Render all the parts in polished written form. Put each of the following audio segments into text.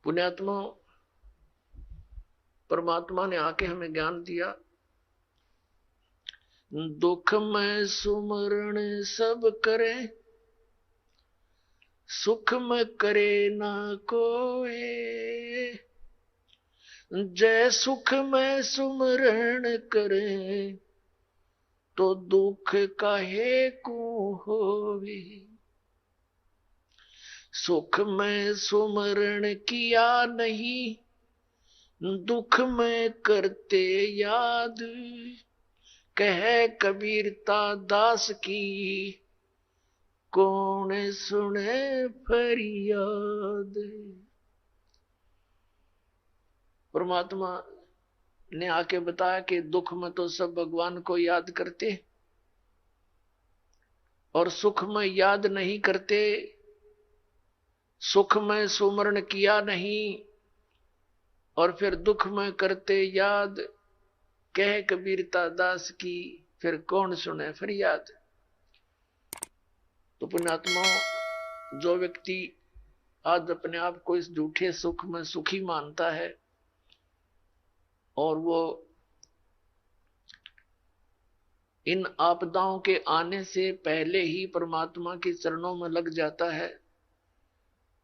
पुण्यात्मा, परमात्मा ने आके हमें ज्ञान दिया। दुख में सुमरण सब करे, सुख में करे ना कोई। जय सुख में सुमरण करे, तो दुख काहे को होवे। सुख में सुमरण किया नहीं, दुख में करते याद। कह कबीरता दास की, कौन सुने फरियाद। परमात्मा ने आके बताया कि दुख में तो सब भगवान को याद करते, और सुख में याद नहीं करते। सुख में सुमरण किया नहीं, और फिर दुख में करते याद। कह कबीरता दास की, फिर कौन सुने फरियाद। तो पुण्यात्मा, जो व्यक्ति आज अपने आप को इस झूठे सुख में सुखी मानता है, और वो इन आपदाओं के आने से पहले ही परमात्मा के चरणों में लग जाता है,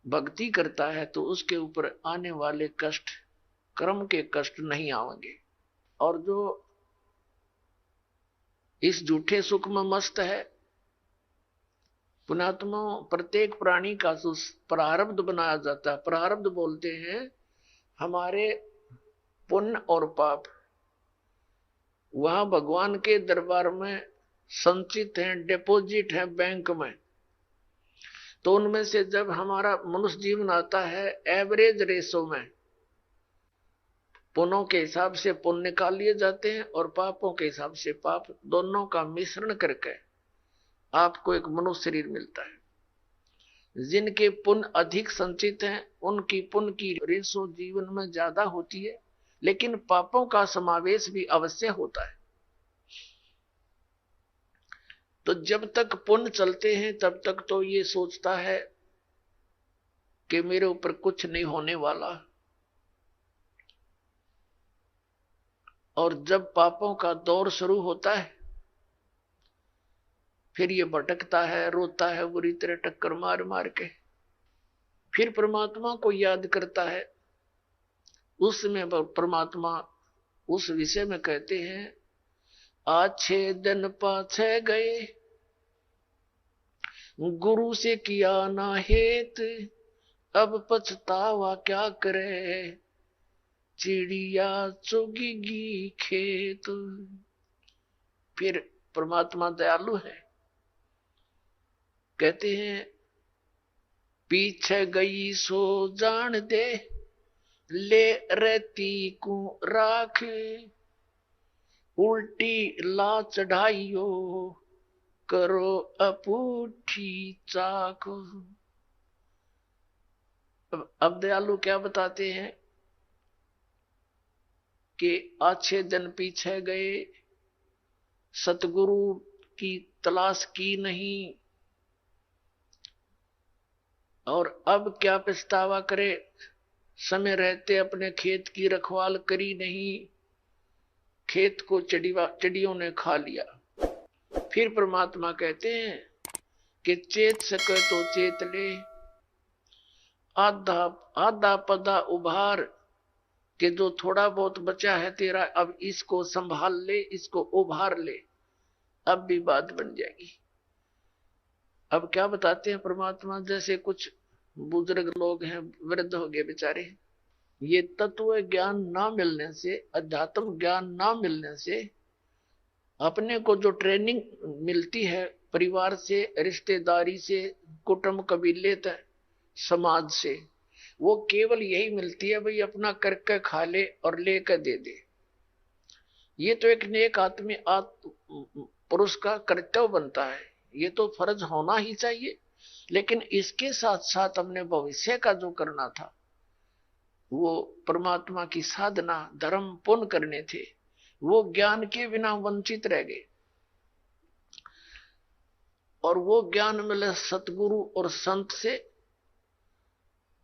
भक्ति करता है, तो उसके ऊपर आने वाले कष्ट, कर्म के कष्ट नहीं आएंगे। और जो इस झूठे सुख में मस्त है, पुण्यात्मा, प्रत्येक प्राणी का प्रारब्ध बनाया जाता है। प्रारब्ध बोलते हैं हमारे पुण्य और पाप, वहां भगवान के दरबार में संचित हैं, डिपॉजिट है बैंक में। तो उनमें से जब हमारा मनुष्य जीवन आता है, एवरेज रेशो में पुण्यों के हिसाब से पुण्य निकाल लिए जाते हैं, और पापों के हिसाब से पाप, दोनों का मिश्रण करके आपको एक मनुष्य शरीर मिलता है। जिनके पुण्य अधिक संचित हैं, उनकी पुण्य की रेशो जीवन में ज्यादा होती है, लेकिन पापों का समावेश भी अवश्य होता है। तो जब तक पुण्य चलते हैं, तब तक तो ये सोचता है कि मेरे ऊपर कुछ नहीं होने वाला, और जब पापों का दौर शुरू होता है, फिर ये भटकता है, रोता है बुरी तरह टक्कर मार मार के, फिर परमात्मा को याद करता है। उस समय परमात्मा उस विषय में कहते हैं, आज 6 दिन पाछे गए, गुरु से किया ना हेत, अब पछतावा क्या करे, चिड़िया चुगेगी खेत। फिर परमात्मा दयालु है, कहते हैं, पीछे गई सो जान दे, ले रहती को राख, उल्टी ला चढ़ाइयो, करो अपूठी चाक। अब दयालु क्या बताते हैं कि अच्छे दिन पीछे गए, सतगुरु की तलाश की नहीं, और अब क्या पछतावा करे, समय रहते अपने खेत की रखवाल करी नहीं, खेत को चिड़ियों ने खा लिया। फिर परमात्मा कहते हैं कि चेत सके तो चेत ले, आधा आधा पदा उभार, कि जो थोड़ा बहुत बचा है तेरा, अब इसको संभाल ले, इसको उभार ले, अब भी बात बन जाएगी। अब क्या बताते हैं परमात्मा, जैसे कुछ बुजुर्ग लोग हैं, वृद्ध हो गए बेचारे, ये तत्व ज्ञान ना मिलने से, अध्यात्म ज्ञान ना मिलने से, अपने को जो ट्रेनिंग मिलती है परिवार से, रिश्तेदारी से, कुटुंब कबीले तक, समाज से, वो केवल यही मिलती है, भाई अपना करके खा ले और लेकर दे दे। ये तो एक नेक आदमी पुरुष का कर्तव्य बनता है, ये तो फर्ज होना ही चाहिए। लेकिन इसके साथ साथ हमने भविष्य का जो करना था, वो परमात्मा की साधना, धर्म, पुण्य करने थे, वो ज्ञान के बिना वंचित रह गए। और वो ज्ञान मिले सतगुरु और संत से,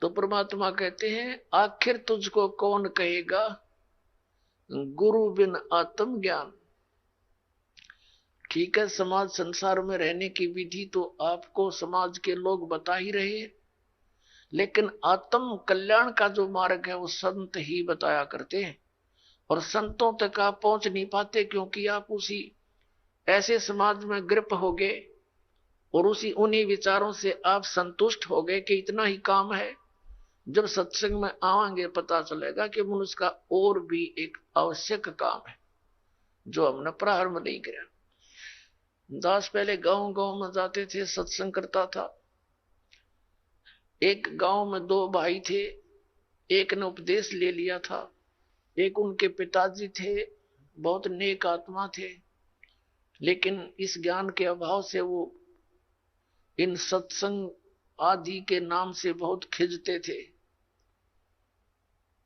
तो परमात्मा कहते हैं आखिर तुझको कौन कहेगा गुरु बिन आत्म ज्ञान। ठीक है, समाज संसार में रहने की विधि तो आपको समाज के लोग बता ही रहे हैं, लेकिन आत्म कल्याण का जो मार्ग है वो संत ही बताया करते हैं। और संतों तक आप पहुंच नहीं पाते, क्योंकि आप उसी ऐसे समाज में ग्रिप हो गए और उन्हीं विचारों से आप संतुष्ट हो गए कि इतना ही काम है। जब सत्संग में आवांगे पता चलेगा कि मनुष्य का और भी एक आवश्यक काम है जो हमने प्रारंभ नहीं किया। दास पहले गांव गांव में जाते थे, सत्संग करता था। एक गांव में दो भाई थे, एक ने उपदेश ले लिया था, एक उनके पिताजी थे, बहुत नेक आत्मा थे, लेकिन इस ज्ञान के अभाव से वो इन सत्संग आदि के नाम से बहुत खिंचते थे।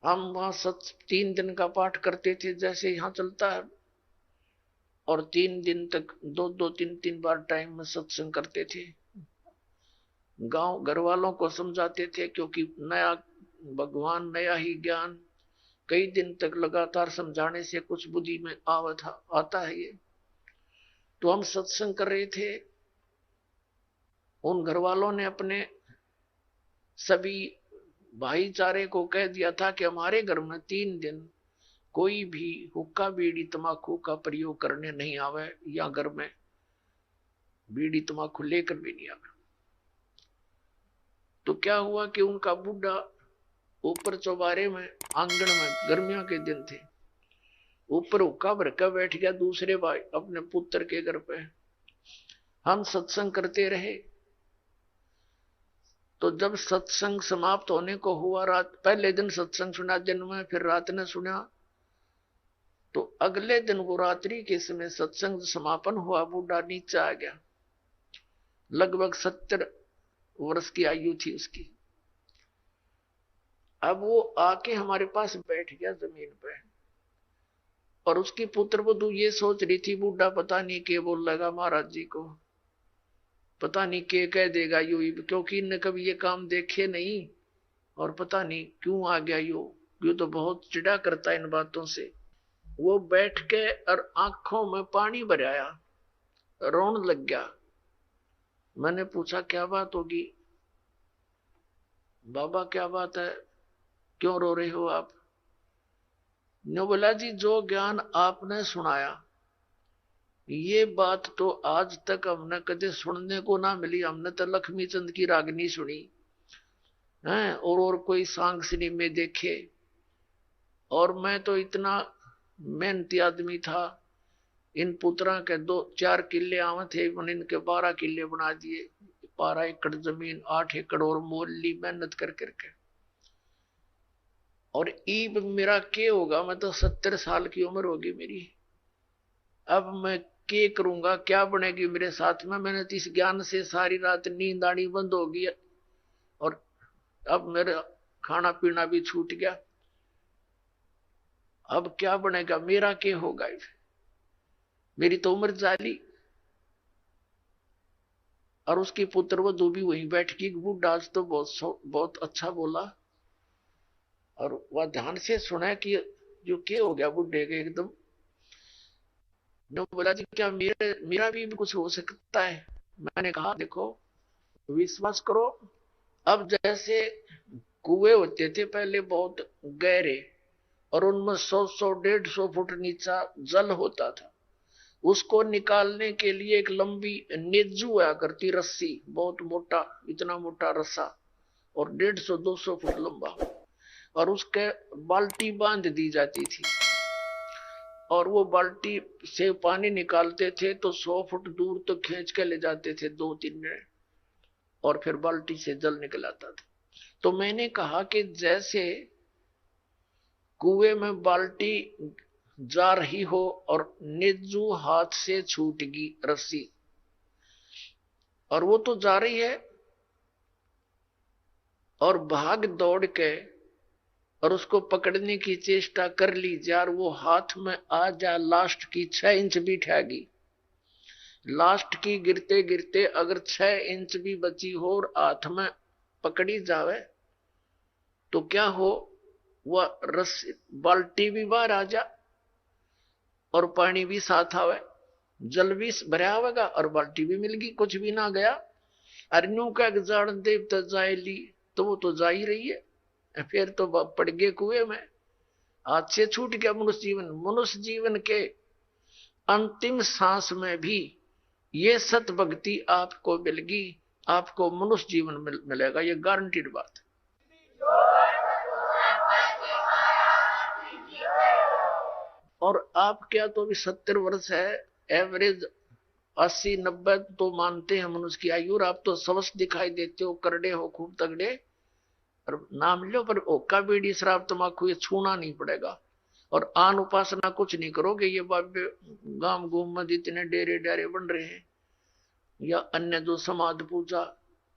हम वहां 3 दिन का पाठ करते थे जैसे यहाँ चलता है, और 3 दिन तक 2-3 बार टाइम में सत्संग करते थे। गांव घर वालों को समझाते थे, क्योंकि नया भगवान नया ही ज्ञान कई दिन तक लगातार समझाने से कुछ बुद्धि में आता है ये। तो हम सत्संग कर रहे थे, उन घर वालों ने अपने सभी भाईचारे को कह दिया था कि हमारे घर में 3 दिन कोई भी हुक्का बीड़ी तंबाकू का प्रयोग करने नहीं आवे, या घर में बीड़ी तंबाकू लेकर भी नहीं आवे। तो क्या हुआ कि उनका बूढ़ा ऊपर चौबारे में आंगन में, गर्मियों के दिन थे, ऊपर हुक्का भर कर बैठ गया दूसरे भाई अपने पुत्र के घर पे। हम सत्संग करते रहे। तो जब सत्संग समाप्त होने को हुआ, रात पहले दिन सत्संग सुना दिन में, फिर रात ने सुना, तो अगले दिन वो रात्रि के समय सत्संग समापन हुआ, बूढ़ा नीचे आ गया। लगभग 70 वर्ष की आयु थी उसकी। अब वो आके हमारे पास बैठ गया जमीन पे, और उसकी पुत्र वधू ये सोच रही थी बूढ़ा पता नहीं क्या बोल लगा महाराज जी को, पता नहीं क्या कह देगा यू, क्योंकि इनने कभी ये काम देखे नहीं, और पता नहीं क्यों आ गया यू तो बहुत चिढ़ा करता है इन बातों से। वो बैठ के और आंखों में पानी भराया, रोने लग गया। मैंने पूछा क्या बात होगी बाबा, क्या बात है, क्यों रो रहे हो आप? ने बोला जी जो ज्ञान आपने सुनाया ये बात तो आज तक हमने कदे सुनने को ना मिली। हमने तो लक्ष्मी चंद की रागनी सुनी है और कोई सांग सिनेमे देखे, और मैं तो इतना मेहनती आदमी था, इन पुत्रा के 2-4 किले आवे थे, मैंने इनके 12 किले बना दिए। 12 एकड़ जमीन, 8 एकड़ और मोल ली मेहनत कर करके। और ईब मेरा क्या होगा, मैं तो 70 साल की उम्र होगी मेरी, अब मैं क्या करूंगा, क्या बनेगी मेरे साथ में? मैंने तो इस ज्ञान से सारी रात नींद आनी बंद हो गई, और अब मेरा खाना पीना भी छूट गया। अब क्या बनेगा मेरा, क्या होगा, मेरी तो उम्र जाली। और उसकी पुत्र वधू भी वहीं बैठ गई। बूढ़ा आज तो बहुत अच्छा बोला, और वह ध्यान से सुना कि जो क्या हो गया बूढ़े के एकदम। ने बोला जी क्या मेरा भी कुछ हो सकता है? मैंने कहा देखो विश्वास करो, अब जैसे कुएं होते थे पहले बहुत गहरे, और उनमें 100-150 फुट नीचा जल होता था, उसको निकालने के लिए एक लंबी नेजू हुआ करती रस्सी, बहुत मोटा, इतना मोटा रस्सा, और 150-200 फुट लंबा, और उसके बाल्टी बांध दी जाती थी, और वो बाल्टी से पानी निकालते थे तो 100 फुट दूर तो खींच के ले जाते थे 2-3 जने, और फिर बाल्टी से जल निकल आता था। तो मैंने कहा कि जैसे कुएं में बाल्टी जा रही हो और नेजू हाथ से छूट गई रस्सी, और वो तो जा रही है, और भाग दौड़ के और उसको पकड़ने की चेष्टा कर ली, यार वो हाथ में आ जा लास्ट की 6 इंच भी ठहगी, लास्ट की गिरते गिरते अगर 6 इंच भी बची हो और हाथ में पकड़ी जावे तो क्या हो, वह रस्सी बाल्टी भी बाहर आ जा और पानी भी साथ आवे, जल भी भरा होगा और बाल्टी भी मिल गई, कुछ भी ना गया। अरनू का जान देव तो जाए ली, तो वो तो जा ही रही है, फिर तो पड़ गए कुएं में, हाथ से छूट गया मनुष्य जीवन। मनुष्य जीवन के अंतिम सांस में भी ये सत भक्ति आपको मिलेगी, आपको मनुष्य जीवन मिलेगा, ये गारंटीड बात है। और आप क्या तो अभी 70 वर्ष है, एवरेज 80-90 तो मानते हैं मनुष्य की आयु, और आप तो स्वस्थ दिखाई देते हो, करड़े हो, खूब तगड़े, और नाम लो पर ओका बीड़ी शराब तमाकू ये छूना नहीं पड़ेगा। और आन उपासना कुछ नहीं करोगे, ये बाबे गांव गुम में इतने डेरे डेरे बन रहे हैं, या अन्य जो समाध पूजा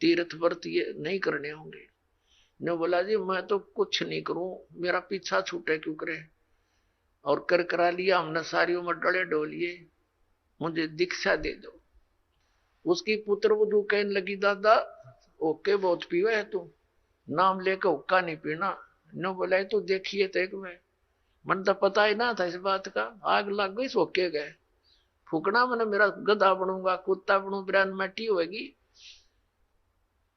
तीर्थ व्रत ये नहीं करने होंगे। ने बोला जी मैं तो कुछ नहीं करूं, मेरा पीछा छूटे क्यों करे, और कर करा लिया हमने, सारी उम्र डले डोलिए, मुझे दीक्षा दे दो। उसकी पुत्र वधू कहने लगी दादा ओके बहुत पीवे है तू, नाम लेकर हुक्का नहीं पीना। नो बोला तो देखिए तो एक में मन तो पता ही ना था इस बात का, आग लग गई सोके गए, फूकना मैंने मेरा गधा बनूंगा, कुत्ता बनू, बिरान मटी होगी।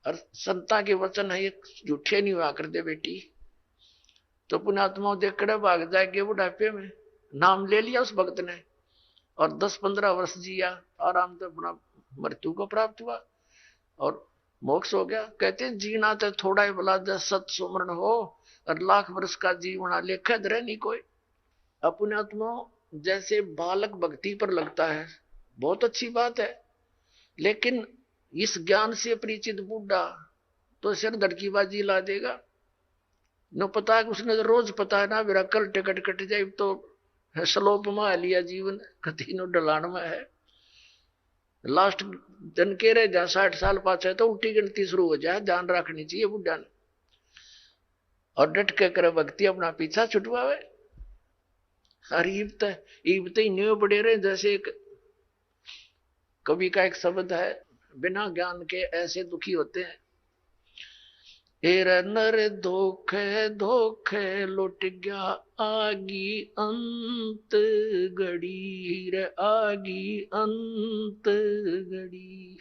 और संता के वचन है ये झूठे नहीं हुआ कर दे बेटी, तो पुण्यात्मा देख कर भाग जाएंगे बुढ़ापे में। नाम ले लिया उस भक्त ने और 10-15 वर्ष जिया, आराम से अपना मृत्यु को प्राप्त हुआ और मोक्ष हो गया। कहते हैं जीना तो थोड़ा ही भला जस सत सुमरण हो, और लाख वर्ष का जीवना लेखा धरे नहीं कोई। अपने आत्मा जैसे बालक भक्ति पर लगता है बहुत अच्छी बात है, लेकिन इस ज्ञान से परिचित बूढ़ा तो सिर धड़कीबाजी ला देगा। न पता है उसने तो रोज पता है ना मेरा कल टिकट कट जाए, तो स्लोप में लिया जीवन कति नो डलान में है। लास्ट जन के रहे जा 60 साल पाछे तो उल्टी गिनती शुरू हो जाए, ध्यान रखनी चाहिए बुढ़ा ने। और डट के करे भक्ति अपना पीछा छुटवावे। और ईब तो न्यू पड़े रहे, जैसे एक कवि का एक शब्द है, बिना ज्ञान के ऐसे दुखी होते हैं। एर नर धोखे धोखे लुट गया आगी अंत घड़ी रे, आगी अंत घड़ी।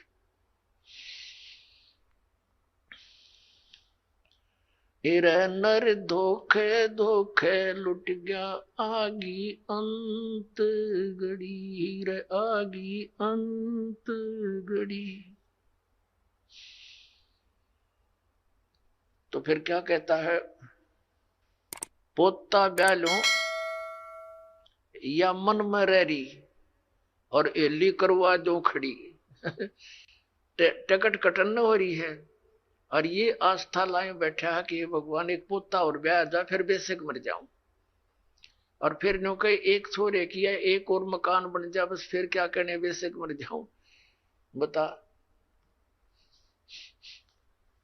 एर नर धोखे धोखे लुट गया आगी अंत घड़ी रे, आगी अंत घड़ी। तो फिर क्या कहता है, पोता ब्यालो या मन में रही और एली करवा दो खड़ी। टिकट कटन हो रही है और ये आस्था लाए बैठा है कि भगवान एक पोता और ब्याह जा फिर बेशक मर जाऊं, और फिर नो कहे एक छोरे किया एक और मकान बन जा, बस फिर क्या करने बेशक मर जाऊं। बता,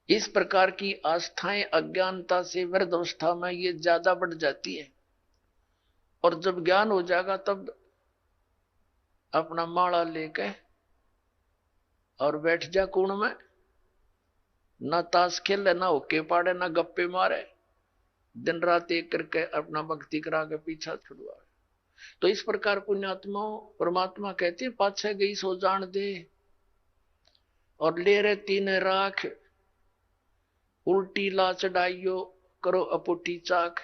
इस प्रकार की आस्थाएं अज्ञानता से वृद्ध अवस्था में ये ज्यादा बढ़ जाती है, और जब ज्ञान हो जाएगा तब अपना माला लेके और बैठ जा कुण में, ना ताश खेले, ना होके पाड़े, ना गप्पे मारे, दिन रात एक करके अपना भक्ति करा के पीछा छुड़वा। तो इस प्रकार पुण्यात्मा परमात्मा कहते हैं पाछे गई सो जान दे, और ले रहे तीन राख, उल्टी ला चढ़ाइयो करो अपुटी चाक।